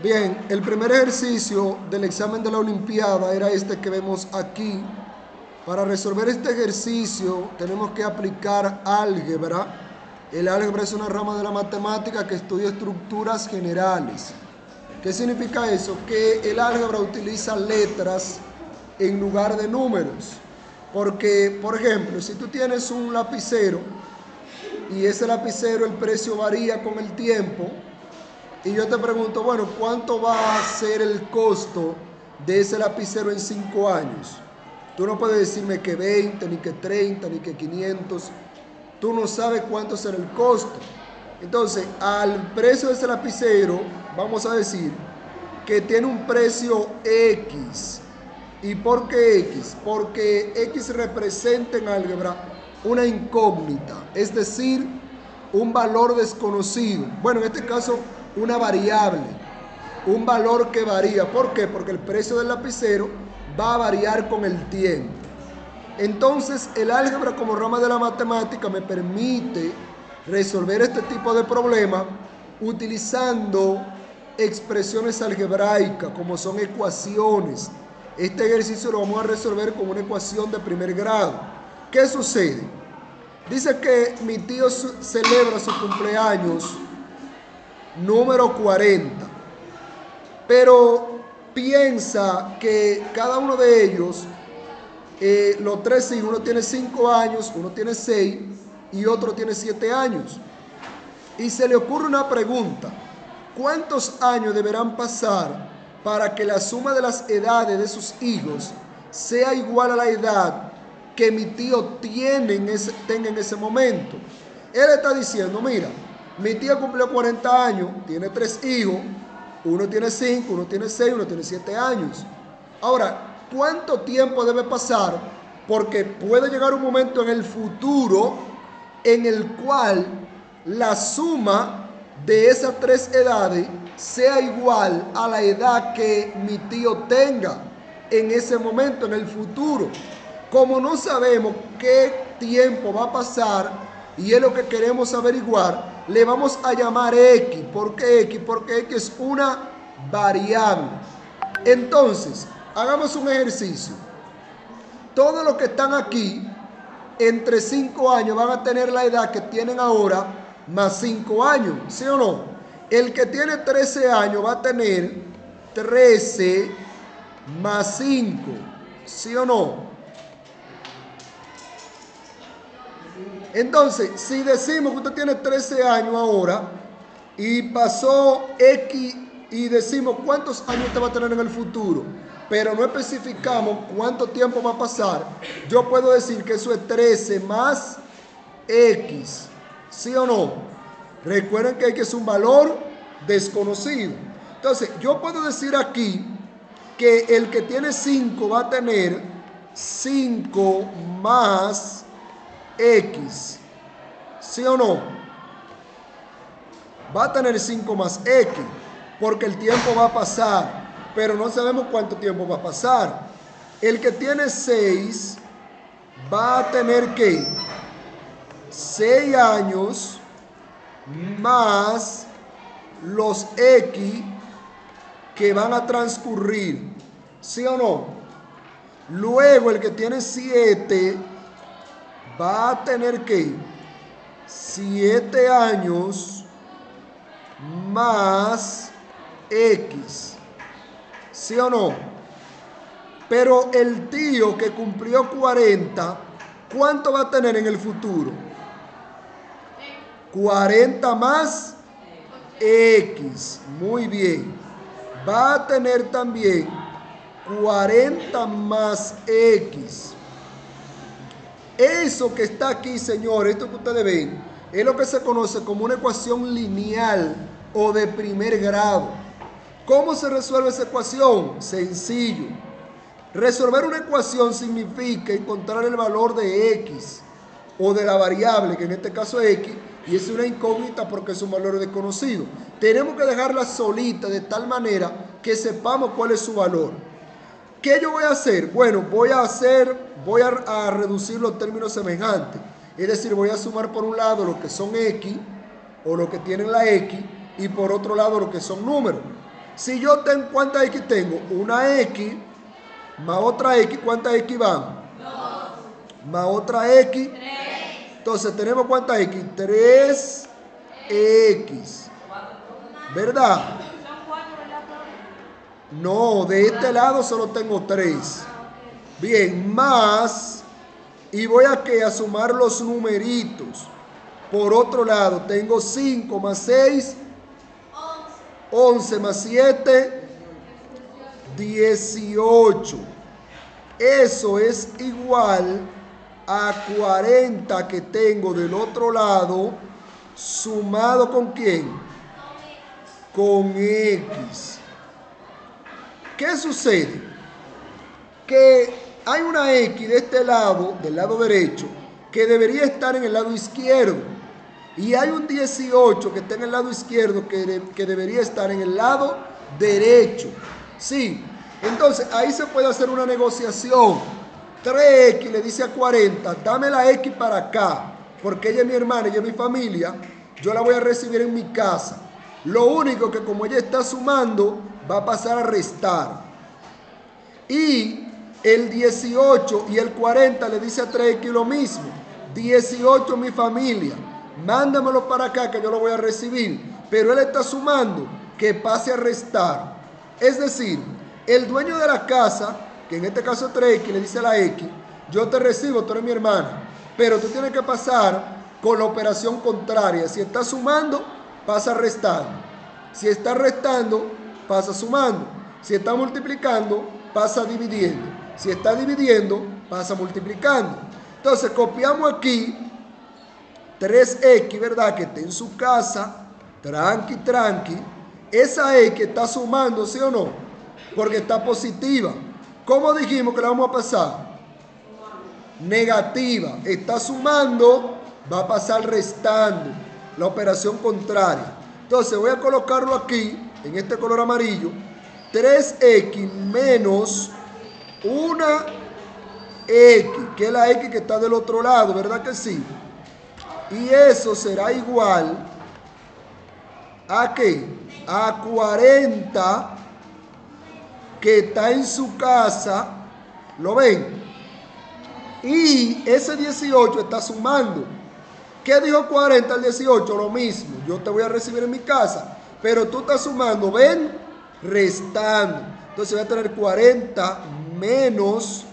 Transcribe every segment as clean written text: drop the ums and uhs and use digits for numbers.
Bien, el primer ejercicio del examen de la Olimpiada era este que vemos aquí. Para resolver este ejercicio tenemos que aplicar álgebra. El álgebra es una rama de la matemática que estudia estructuras generales. ¿Qué significa eso? Que el álgebra utiliza letras en lugar de números. Porque, por ejemplo, si tú tienes un lapicero y ese lapicero el precio varía con el tiempo, y yo te pregunto, bueno, ¿cuánto va a ser el costo de ese lapicero en 5 años? Tú no puedes decirme que 20, ni que 30, ni que 500. Tú no sabes cuánto será el costo. Entonces, al precio de ese lapicero, vamos a decir que tiene un precio X. ¿Y por qué X? Porque X representa en álgebra una incógnita, es decir, un valor desconocido. Bueno, en este caso, una variable, un valor que varía. ¿Por qué? Porque el precio del lapicero va a variar con el tiempo. Entonces, el álgebra como rama de la matemática me permite resolver este tipo de problemas utilizando expresiones algebraicas, como son ecuaciones. Este ejercicio lo vamos a resolver con una ecuación de primer grado. ¿Qué sucede? Dice que mi tío celebra su cumpleaños número 40, pero piensa que cada uno de ellos, los tres hijos, uno tiene 5 años, uno tiene 6 y otro tiene 7 años. Y se le ocurre una pregunta: ¿cuántos años deberán pasar para que la suma de las edades de sus hijos sea igual a la edad que mi tío tenga en ese momento? Él está diciendo, mira, mi tío cumplió 40 años, tiene 3 hijos, uno tiene 5, uno tiene 6, uno tiene 7 años. Ahora, ¿cuánto tiempo debe pasar? Porque puede llegar un momento en el futuro en el cual la suma de esas 3 edades sea igual a la edad que mi tío tenga en ese momento, en el futuro. Como no sabemos qué tiempo va a pasar y es lo que queremos averiguar, le vamos a llamar X. ¿Por qué X? Porque X es una variable. Entonces, hagamos un ejercicio. Todos los que están aquí entre 5 años van a tener la edad que tienen ahora más 5 años, ¿sí o no? El que tiene 13 años va a tener 13 más 5, ¿sí o no? Entonces, si decimos que usted tiene 13 años ahora y pasó X y decimos cuántos años usted va a tener en el futuro, pero no especificamos cuánto tiempo va a pasar, yo puedo decir que eso es 13 más X, ¿sí o no? Recuerden que X es un valor desconocido. Entonces, yo puedo decir aquí que el que tiene 5 va a tener 5 más X, ¿sí o no? Va a tener 5 más X, porque el tiempo va a pasar, pero no sabemos cuánto tiempo va a pasar. El que tiene 6 va a tener ¿qué? 6 años más los X que van a transcurrir, ¿sí o no? Luego el que tiene 7 va a tener ¿qué? 7 años más X, ¿sí o no? Pero el tío que cumplió 40, ¿cuánto va a tener en el futuro? 40 más X, muy bien. Va a tener también 40 más X. Eso que está aquí, señores, esto que ustedes ven, es lo que se conoce como una ecuación lineal o de primer grado. ¿Cómo se resuelve esa ecuación? Sencillo. Resolver una ecuación significa encontrar el valor de X o de la variable, que en este caso es X, y es una incógnita porque es un valor desconocido. Tenemos que dejarla solita de tal manera que sepamos cuál es su valor. ¿Qué yo voy a hacer? Bueno, voy a reducir los términos semejantes. Es decir, voy a sumar por un lado lo que son X o lo que tienen la X y por otro lado lo que son números. Si yo tengo, ¿cuántas X tengo? Una X más otra X, ¿cuántas X van? 2. Más otra X. 3. Entonces, ¿tenemos cuántas X? 3X. ¿Verdad? No, de este lado solo tengo 3. Bien, más, y voy a sumar los numeritos. Por otro lado, tengo 5 más 6, 11 más 7, 18. Eso es igual a 40 que tengo del otro lado, sumado ¿con quién? Con X. ¿Qué sucede? Que hay una X de este lado, del lado derecho, que debería estar en el lado izquierdo. Y hay un 18 que está en el lado izquierdo que debería estar en el lado derecho. Sí, entonces ahí se puede hacer una negociación. 3X le dice a 40, dame la X para acá, porque ella es mi hermana, ella es mi familia, yo la voy a recibir en mi casa. Lo único que como ella está sumando, va a pasar a restar. Y el 18 y el 40 le dice a 3X lo mismo. 18 mi familia, mándamelo para acá que yo lo voy a recibir. Pero él está sumando, que pase a restar. Es decir, el dueño de la casa, que en este caso 3X, le dice a la X, yo te recibo, tú eres mi hermana, pero tú tienes que pasar con la operación contraria. Si está sumando, pasa restando. Si está restando, pasa sumando. Si está multiplicando, pasa dividiendo. Si está dividiendo, pasa multiplicando. Entonces copiamos aquí 3X, ¿verdad? Que está en su casa, tranqui, tranqui. Esa X está sumando, ¿sí o no? Porque está positiva. ¿Cómo dijimos que la vamos a pasar? Negativa. Está sumando, va a pasar restando. La operación contraria. Entonces voy a colocarlo aquí, en este color amarillo. 3X menos una X, que es la X que está del otro lado, ¿verdad que sí? Y eso será igual ¿a qué? A 40 que está en su casa, ¿lo ven? Y ese 18 está sumando. ¿Qué dijo 40 al 18? Lo mismo, yo te voy a recibir en mi casa, pero tú estás sumando, ¿ven? Restando. Entonces voy a tener 40 menos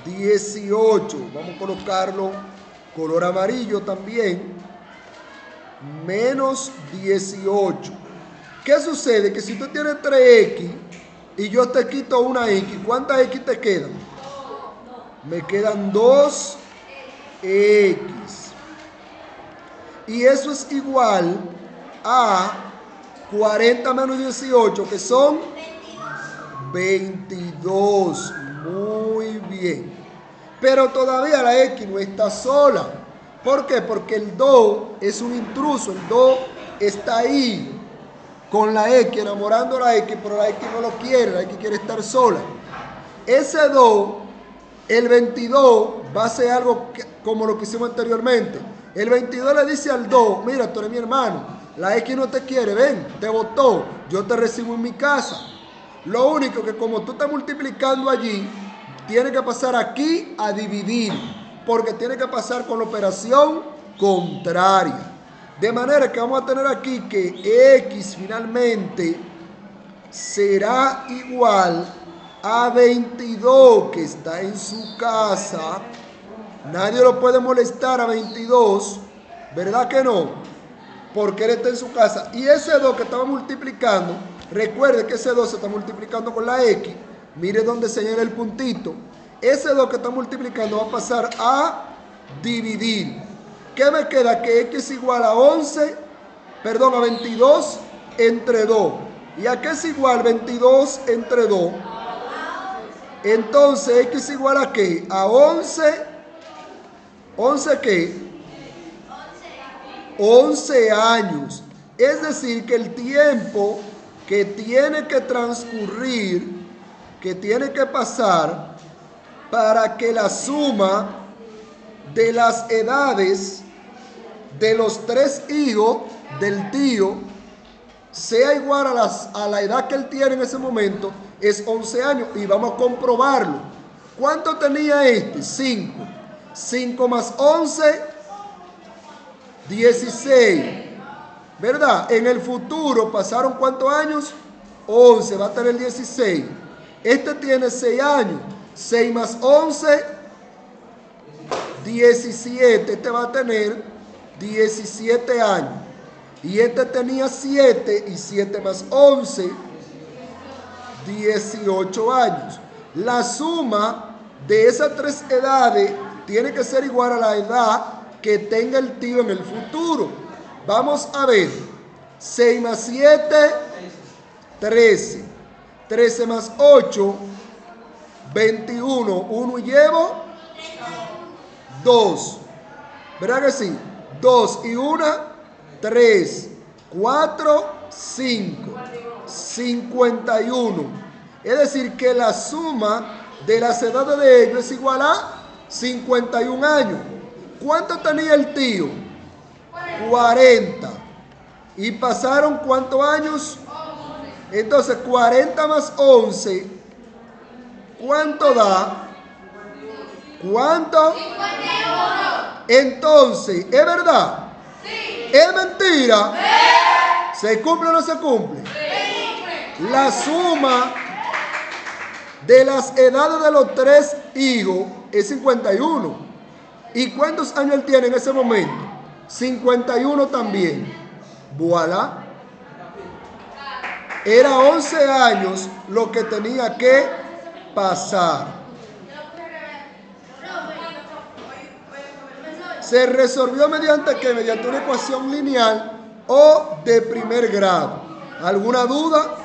18. Vamos a colocarlo color amarillo también. Menos 18. ¿Qué sucede? Que si tú tienes 3X y yo te quito una X, ¿cuántas X te quedan? Me quedan 2X. Y eso es igual a 40 menos 18, que son 22. Muy bien. Pero todavía la X no está sola. ¿Por qué? Porque el 2 es un intruso. El 2 está ahí con la X, enamorando a la X, pero la X no lo quiere. La X quiere estar sola. Ese 2, el 22, va a ser algo como lo que hicimos anteriormente. El 22 le dice al 2, mira, tú eres mi hermano, la X no te quiere, ven, te votó, yo te recibo en mi casa. Lo único que como tú estás multiplicando allí, tiene que pasar aquí a dividir, porque tiene que pasar con la operación contraria. De manera que vamos a tener aquí que X finalmente será igual a 22, que está en su casa. Nadie lo puede molestar a 22, ¿verdad que no? Porque él está en su casa. Y ese 2 que estaba multiplicando, recuerde que ese 2 se está multiplicando con la X. Mire donde señala el puntito. Ese 2 que está multiplicando va a pasar a dividir. ¿Qué me queda? Que X es igual a 22 entre 2. ¿Y a qué es igual 22 entre 2? Entonces X es igual a ¿qué? A 11. ¿11 qué? 11 años. Es decir, que el tiempo que tiene que transcurrir, que tiene que pasar para que la suma de las edades de los 3 hijos del tío sea igual a la edad que él tiene en ese momento, es 11 años. Y vamos a comprobarlo. ¿Cuánto tenía este? 5. 5 más 11, 16. ¿Verdad? En el futuro pasaron ¿cuántos años? 11, va a tener 16. Este tiene 6 años. 6 más 11, 17. Este va a tener 17 años. Y este tenía 7, y 7 más 11, 18 años. La suma de esas tres edades tiene que ser igual a la edad que tenga el tío en el futuro. Vamos a ver. 6 más 7, 13. 13 más 8, 21. 1 y llevo 2. ¿Verdad que sí? 2 y 1, 3, 4, 5. 51. Es decir, que la suma de las edades de ellos es igual a 51 años. ¿Cuánto tenía el tío? 40. ¿Y pasaron cuántos años? Entonces, 40 más 11, ¿cuánto da? ¿Cuánto? 51. Entonces, ¿es verdad? Sí. ¿Es mentira? Sí. ¿Se cumple o no se cumple? Sí. La suma de las edades de los tres hijos es 51. ¿Y cuántos años él tiene en ese momento? 51 también. Voilà. Era 11 años lo que tenía que pasar. Se resolvió mediante ¿qué? Mediante una ecuación lineal o de primer grado. ¿Alguna duda?